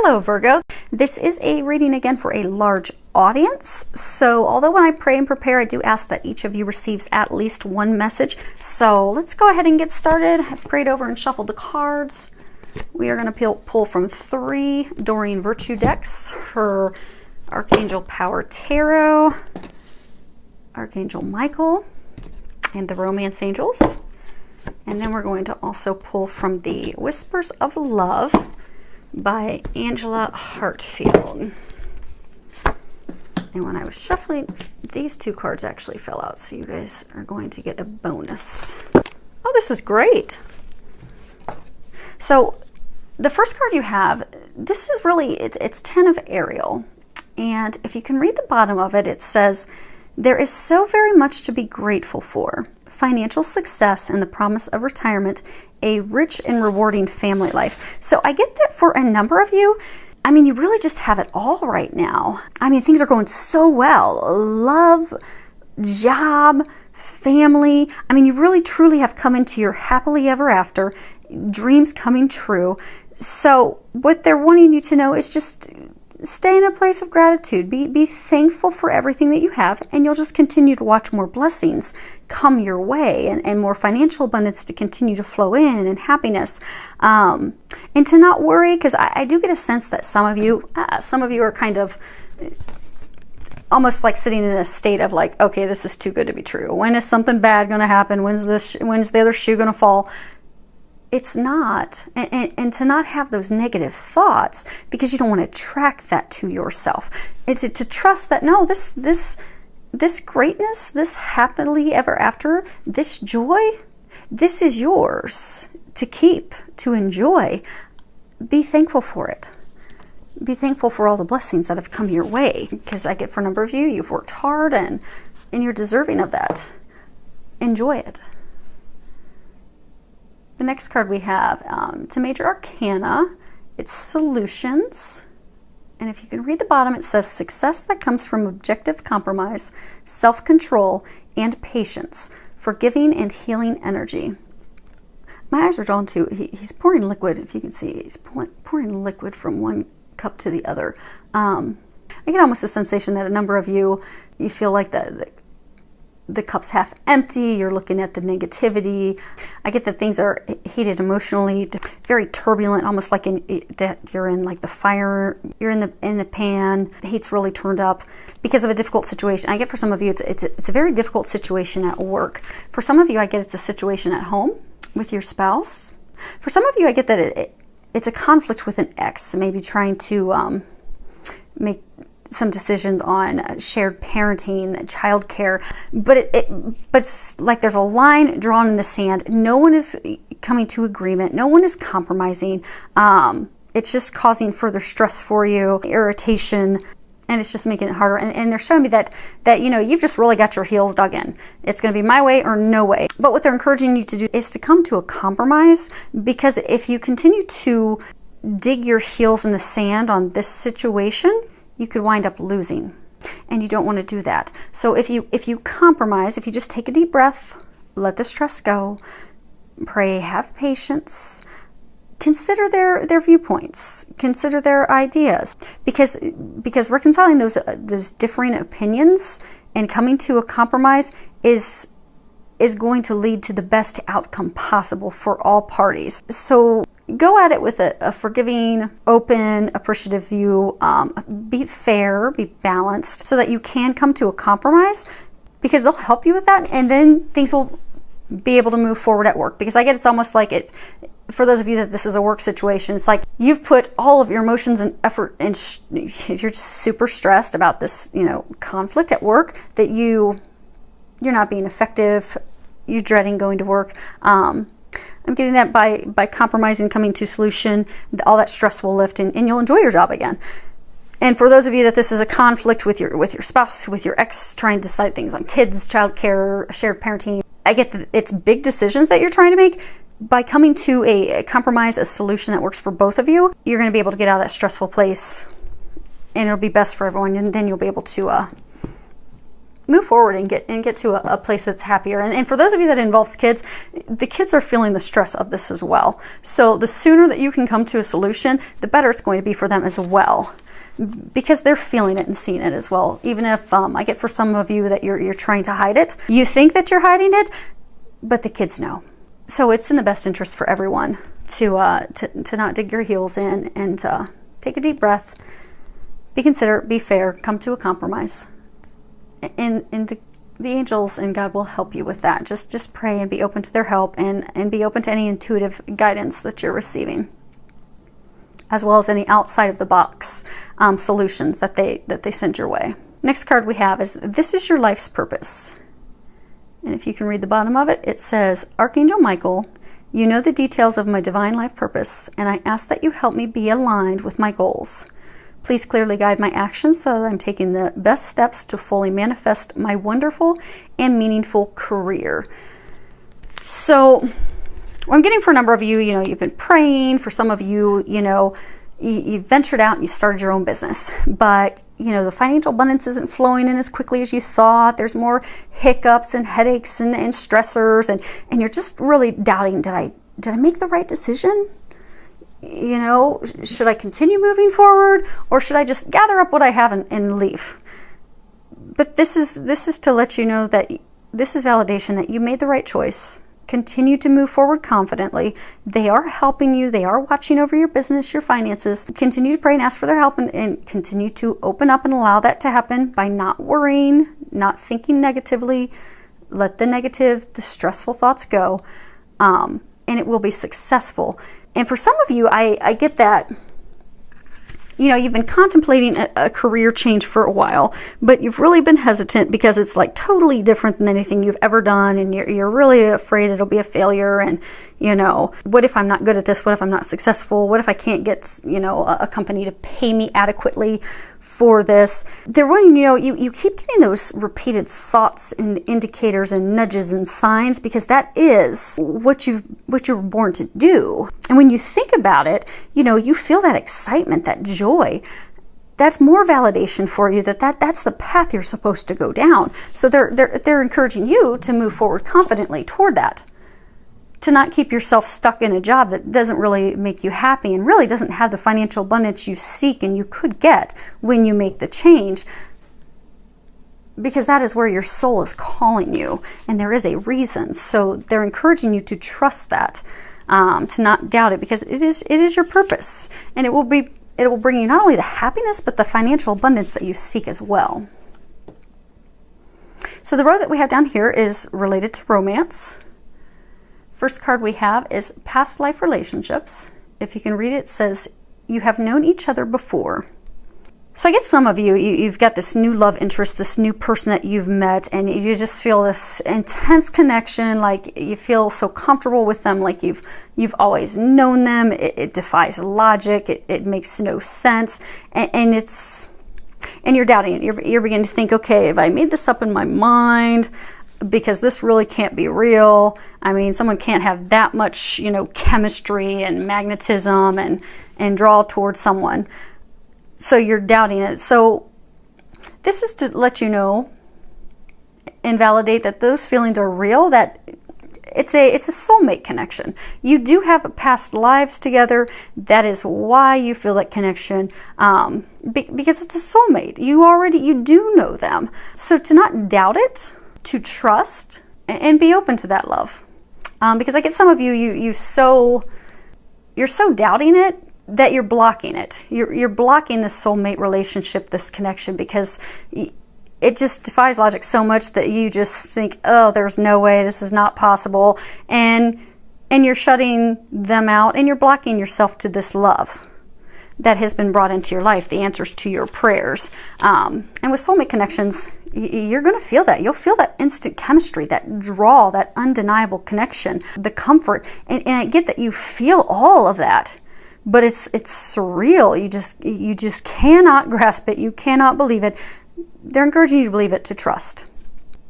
Hello Virgo, this is a reading again for a large audience. So although when I pray and prepare, I do ask that each of you receives at least one message. So let's go ahead and get started. I've prayed over and shuffled the cards. We are going to pull from 3 Doreen Virtue decks, her Archangel Power Tarot, Archangel Michael, and the Romance Angels. And then we're going to also pull from the Whispers of Love by Angela Hartfield. And when I was shuffling, these 2 cards actually fell out, so you guys are going to get a bonus. Oh, this is great. So the first card you have, this is really, it's 10 of Ariel. And if you can read the bottom of it, it says, there is so very much to be grateful for. Financial success and the promise of retirement, a rich and rewarding family life. So I get that for a number of you, I mean, you really just have it all right now. I mean, things are going so well. Love, job, family. I mean, you really truly have come into your happily ever after, dreams coming true. So what they're wanting you to know is just stay in a place of gratitude. Be thankful for everything that you have, and you'll just continue to watch more blessings come your way and more financial abundance to continue to flow in, and happiness. And to not worry, because I do get a sense that some of you are kind of almost like sitting in a state of like, okay, this is too good to be true. When is something bad going to happen? When's the other shoe going to fall? It's not, and to not have those negative thoughts, because you don't want to attract that to yourself. It's to trust that, no, this greatness, this happily ever after, this joy, this is yours to keep, to enjoy. Be thankful for it. Be thankful for all the blessings that have come your way, because I get for a number of you, you've worked hard and you're deserving of that. Enjoy it. The next card we have, it's a major arcana. It's solutions. And if you can read the bottom, it says success that comes from objective compromise, self-control, and patience, forgiving and healing energy. My eyes are drawn to, he's pouring liquid, if you can see, he's pouring liquid from one cup to the other. I get almost a sensation that a number of you feel like the cup's half empty, you're looking at the negativity. I get that things are heated emotionally, very turbulent, almost like that you're in like the fire, you're in the pan, the heat's really turned up because of a difficult situation. I get for some of you, it's a very difficult situation at work. For some of you, I get it's a situation at home with your spouse. For some of you, I get that it's a conflict with an ex, maybe trying to make some decisions on shared parenting, childcare, but it's like there's a line drawn in the sand. No one is coming to agreement. No one is compromising. It's just causing further stress for you, irritation, and it's just making it harder. And they're showing me that you know, you've just really got your heels dug in. It's going to be my way or no way. But what they're encouraging you to do is to come to a compromise, because if you continue to dig your heels in the sand on this situation, you could wind up losing, and you don't want to do that. So if you compromise, if you just take a deep breath, let the stress go, pray, have patience, consider their viewpoints, consider their ideas, because reconciling those differing opinions and coming to a compromise is going to lead to the best outcome possible for all parties. So go at it with a forgiving, open, appreciative view. Be fair, be balanced, so that you can come to a compromise, because they'll help you with that, and then things will be able to move forward at work. Because I get it's almost like it, for those of you that this is a work situation, it's like you've put all of your emotions and effort, and you're just super stressed about this, you know, conflict at work, that you're not being effective, you're dreading going to work. I'm getting that by compromising, coming to solution, all that stress will lift, and you'll enjoy your job again. And for those of you that this is a conflict with your spouse, with your ex, trying to decide things on kids, childcare, shared parenting, I get that it's big decisions that you're trying to make. By coming to a compromise, a solution that works for both of you, you're going to be able to get out of that stressful place, and it'll be best for everyone, and then you'll be able to move forward and get to a place that's happier. And for those of you that involves kids, the kids are feeling the stress of this as well. So the sooner that you can come to a solution, the better it's going to be for them as well, because they're feeling it and seeing it as well. Even if I get for some of you that you're trying to hide it, you think that you're hiding it, but the kids know. So it's in the best interest for everyone to not dig your heels in, and take a deep breath, be considerate, be fair, come to a compromise. And the angels and God will help you with that. Just pray and be open to their help, and be open to any intuitive guidance that you're receiving, as well as any outside of the box solutions that they send your way. Next card we have is, this is your life's purpose. And if you can read the bottom of it, it says, Archangel Michael, you know the details of my divine life purpose, and I ask that you help me be aligned with my goals. Please clearly guide my actions so that I'm taking the best steps to fully manifest my wonderful and meaningful career. So what I'm getting for a number of you, you've been praying. For some of you, you've ventured out and you've started your own business, but the financial abundance isn't flowing in as quickly as you thought. There's more hiccups and headaches and stressors, and you're just really doubting, did I make the right decision? Should I continue moving forward, or should I just gather up what I have and leave? But this is to let you know that this is validation that you made the right choice. Continue to move forward confidently. They are helping you. They are watching over your business, your finances. Continue to pray and ask for their help, and continue to open up and allow that to happen by not worrying, not thinking negatively. Let the stressful thoughts go, and it will be successful. And for some of you, I get that, you've been contemplating a career change for a while, but you've really been hesitant because it's like totally different than anything you've ever done, and you're really afraid it'll be a failure. And what if I'm not good at this? What if I'm not successful? What if I can't get a company to pay me adequately for this? They're wanting, you keep getting those repeated thoughts and indicators and nudges and signs, because that is what you're born to do. And when you think about it, you feel that excitement, that joy. That's more validation for you that's the path you're supposed to go down. So they're encouraging you to move forward confidently toward that, to not keep yourself stuck in a job that doesn't really make you happy and really doesn't have the financial abundance you seek and you could get when you make the change, because that is where your soul is calling you, and there is a reason. So they're encouraging you to trust that, to not doubt it, because it is your purpose, and it will bring you not only the happiness but the financial abundance that you seek as well. So the row that we have down here is related to romance. First card we have is past life relationships. If you can read it, it says, you have known each other before. So I guess some of you've got this new love interest, this new person that you've met, and you just feel this intense connection, like you feel so comfortable with them, like you've always known them. It defies logic. It makes no sense, and you're doubting it. You're beginning to think, okay, have I made this up in my mind? Because this really can't be real. I mean, someone can't have that much, chemistry and magnetism and draw towards someone. So you're doubting it. So this is to let you know and validate that those feelings are real, that it's a soulmate connection. You do have past lives together. That is why you feel that connection, because it's a soulmate. You do know them. So to not doubt it, to trust and be open to that love, because I get some of you're so doubting it that you're blocking it. You're blocking this soulmate relationship, this connection, because it just defies logic so much that you just think, oh, there's no way, this is not possible, and you're shutting them out, and you're blocking yourself to this love that has been brought into your life, the answers to your prayers. And with soulmate connections, you're going to feel that. You'll feel that instant chemistry, that draw, that undeniable connection, the comfort. And I get that you feel all of that, but it's surreal. You just cannot grasp it. You cannot believe it. They're encouraging you to believe it, to trust,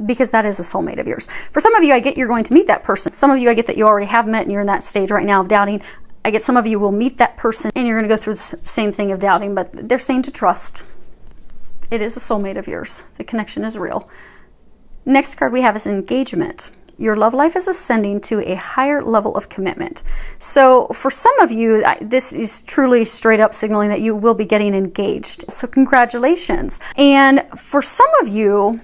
because that is a soulmate of yours. For some of you, I get you're going to meet that person. Some of you, I get that you already have met and you're in that stage right now of doubting. I get some of you will meet that person and you're going to go through the same thing of doubting, but they're saying to trust. It is a soulmate of yours. The connection is real. Next card we have is engagement. Your love life is ascending to a higher level of commitment. So for some of you, this is truly straight up signaling that you will be getting engaged. So congratulations. And for some of you,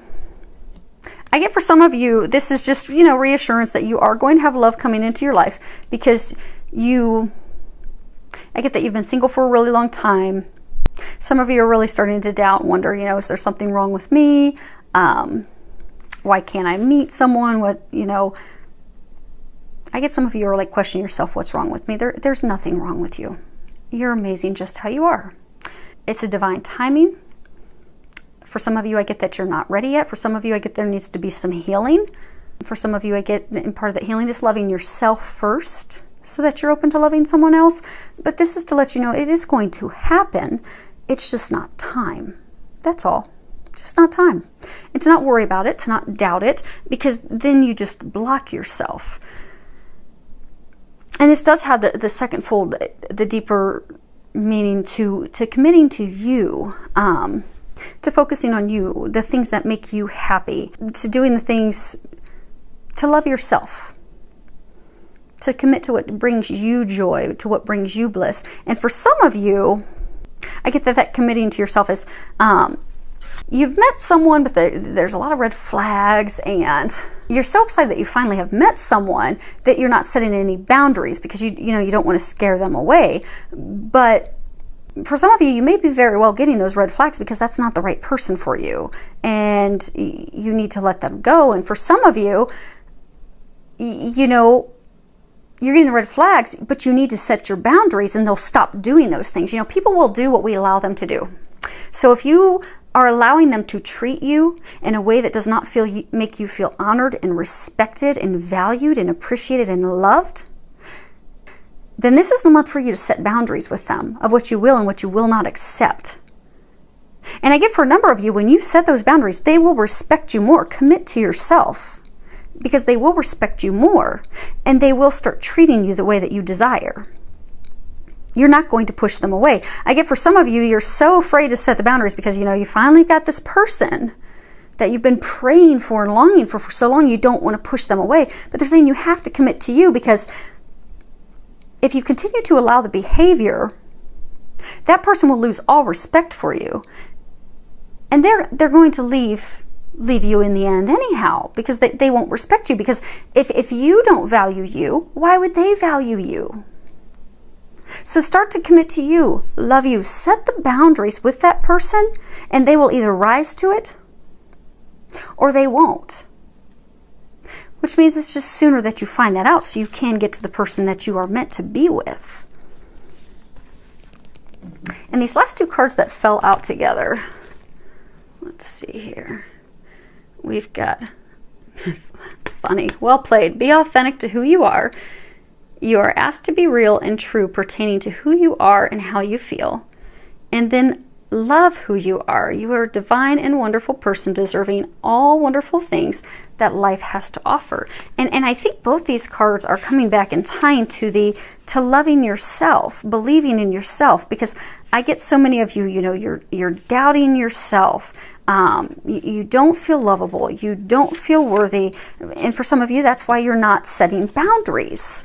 this is just, reassurance that you are going to have love coming into your life, because I get that you've been single for a really long time. Some of you are really starting to doubt and wonder, is there something wrong with me? Why can't I meet someone? I get some of you are like questioning yourself, what's wrong with me? There's nothing wrong with you. You're amazing just how you are. It's a divine timing. For some of you, I get that you're not ready yet. For some of you, I get there needs to be some healing. For some of you, I get, and part of that healing is loving yourself first so that you're open to loving someone else. But this is to let you know it is going to happen. It's just not time. That's all. Just not time. And to not worry about it, to not doubt it, because then you just block yourself. And this does have the second fold, the deeper meaning to committing to you, to focusing on you, the things that make you happy, to doing the things, to love yourself, to commit to what brings you joy, to what brings you bliss. And for some of you, I get that committing to yourself is, you've met someone, but there's a lot of red flags, and you're so excited that you finally have met someone that you're not setting any boundaries because you don't want to scare them away. But for some of you, you may be very well getting those red flags because that's not the right person for you, and you need to let them go. And for some of you, you're getting the red flags, but you need to set your boundaries, and they'll stop doing those things. People will do what we allow them to do. So if you are allowing them to treat you in a way that does not make you feel honored and respected and valued and appreciated and loved, then this is the month for you to set boundaries with them of what you will and what you will not accept. And I get for a number of you, when you set those boundaries, they will respect you more. Commit to yourself, because they will respect you more, and they will start treating you the way that you desire. You're not going to push them away. I get for some of you, you're so afraid to set the boundaries because, you finally got this person that you've been praying for and longing for so long, you don't want to push them away. But they're saying you have to commit to you, because if you continue to allow the behavior, that person will lose all respect for you. And they're going to leave you in the end anyhow, because they won't respect you. Because if you don't value you, why would they value you? So start to commit to you, love you, set the boundaries with that person, and they will either rise to it or they won't. Which means it's just sooner that you find that out so you can get to the person that you are meant to be with. And these last two cards that fell out together, let's see here. We've got, funny, well played, be authentic to who you are. You are asked to be real and true pertaining to who you are and how you feel. And then love who you are. You are a divine and wonderful person deserving all wonderful things that life has to offer. And I think both these cards are coming back and tying to loving yourself, believing in yourself, because I get so many of you, you're doubting yourself. You don't feel lovable. You don't feel worthy. And for some of you, that's why you're not setting boundaries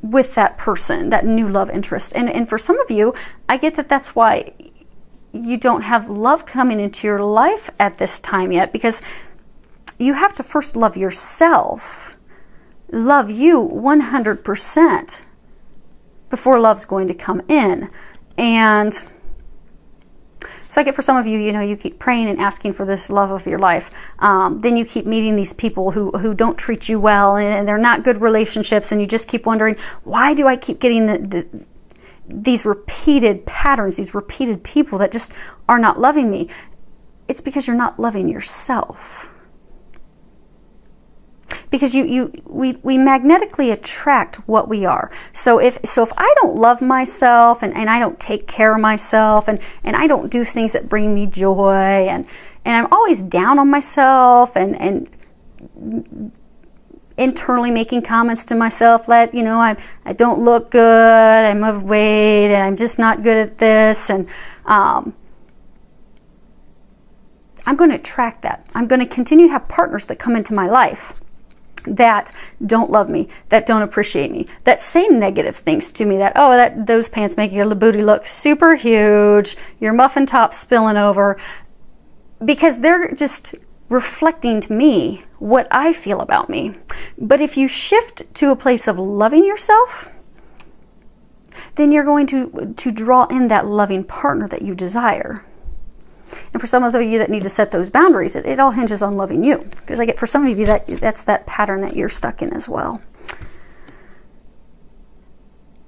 with that person, that new love interest. And for some of you, I get that that's why you don't have love coming into your life at this time yet, because you have to first love yourself, love you 100% before love's going to come in. And so I get for some of you, you keep praying and asking for this love of your life. Then you keep meeting these people who don't treat you well, and they're not good relationships, and you just keep wondering, why do I keep getting these repeated patterns, these repeated people that just are not loving me? It's because you're not loving yourself. Because we magnetically attract what we are. So if I don't love myself, and I don't take care of myself, and I don't do things that bring me joy, and I'm always down on myself, and internally making comments to myself that I don't look good, I'm overweight, and I'm just not good at this, and I'm going to attract that. I'm going to continue to have partners that come into my life that don't love me, that don't appreciate me, that say negative things to me, that, oh, those pants make your booty look super huge, your muffin top spilling over, because they're just reflecting to me what I feel about me. But if you shift to a place of loving yourself, then you're going to draw in that loving partner that you desire. And for some of you that need to set those boundaries, it all hinges on loving you. Because I get for some of you that's that pattern that you're stuck in as well.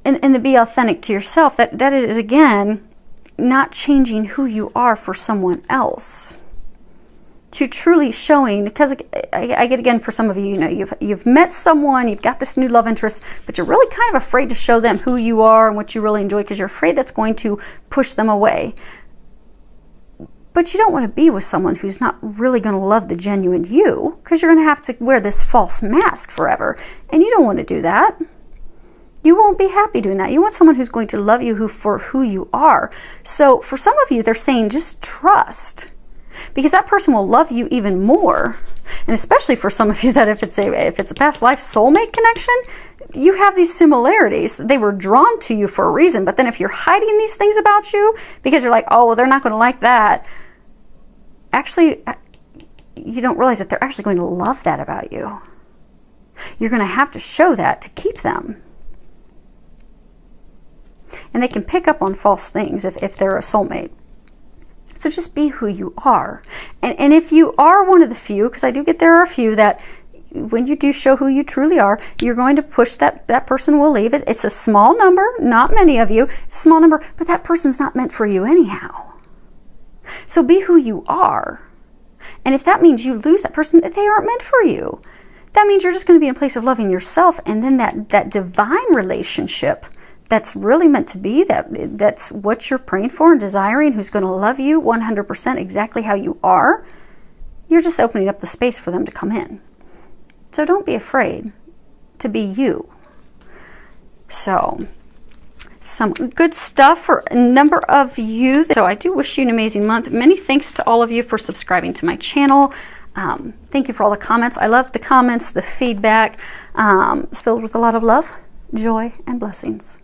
And to be authentic to yourself, that is, again, not changing who you are for someone else. To truly showing, because I get, again, for some of you, you know, you've met someone, you've got this new love interest, but you're really kind of afraid to show them who you are and what you really enjoy, because you're afraid that's going to push them away. But you don't want to be with someone who's not really going to love the genuine you, because you're going to have to wear this false mask forever. And you don't want to do that. You won't be happy doing that. You want someone who's going to love you for who you are. So for some of you, they're saying just trust, because that person will love you even more. And especially for some of you that if it's a past life soulmate connection, you have these similarities. They were drawn to you for a reason. But then if you're hiding these things about you because you're like, oh, well, they're not going to like that, actually, you don't realize that they're actually going to love that about you. You're going to have to show that to keep them. And they can pick up on false things if they're a soulmate. So just be who you are. And if you are one of the few, because I do get there are a few that when you do show who you truly are, you're going to push that person will leave it. It's a small number, not many of you, small number, but that person's not meant for you anyhow. So be who you are. And if that means you lose that person, they aren't meant for you. That means you're just going to be in a place of loving yourself, and then that divine relationship that's really meant to be, that's what you're praying for and desiring, who's going to love you 100% exactly how you are, you're just opening up the space for them to come in. So don't be afraid to be you. So some good stuff for a number of you. So I do wish you an amazing month. Many thanks to all of you for subscribing to my channel. Thank you for all the comments. I love the comments, the feedback. It's filled with a lot of love, joy, and blessings.